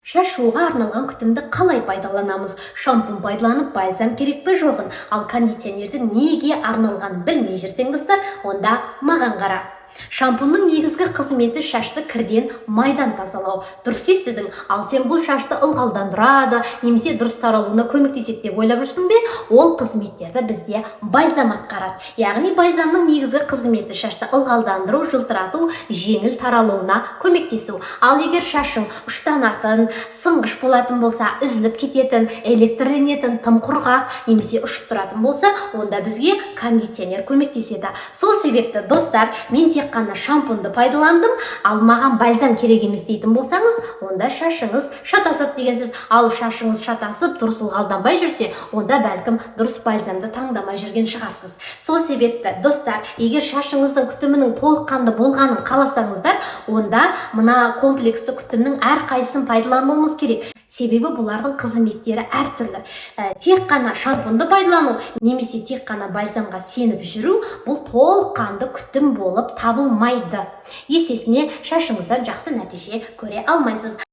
Шашуға арналған күтімді қалай пайдаланамыз? Шампунь пайдаланып бальзам керек пе жоғын? Ал кондиционерді неге арналған білмей жүрсеңіздер, онда маған қара. Шампуньның негізгі қызметі шашты кірден, майдан тазалау. Дұрыс естідің, ал сен бұл шашты ылғалдандырады, немесе дұрыс таралуына көмектеседі деп ойлап жүрсің бе? Ол қызметтерді бізде бальзам атқарады. Яғни бальзамның негізгі қызметі шашты ылғалдандыру, жылтырату, жеңіл таралуына көмектесу. Ал егер шашың ұштанатын, сынғыш болатын болса, үзіліп кететін, электрленетін, тым құрғақ немесе ұшып тұратын болса, онда бізге кондиционер көмектеседі. Сол себепті достар, мен тек қана шампуньды пайдаландым, ал маған бальзам керек емес дейтін болсаңыз, онда шашыңыз шатасып деген сөз. Ал шашыңыз шатасып, дұрыс ылғалданбай жүрсе, онда бәлкім дұрыс бальзамды таңдамай жүрген шығарсыз. Сол себепті достар, егер шашыңыздың күтімінің толыққанды болғанын қаласаңыздар, онда мына комплексті күтімнің әрқайсысын пайдалануымыз керек. Себебі бұлардың қызметтері әртүрлі. Тек қана шампуньды пайдалану немесе тек қана бальзамға сеніп жүру, бұл толыққанды күтім болып табылмайды. Есесіне шашыңыздан жақсы нәтиже көре алмайсыз.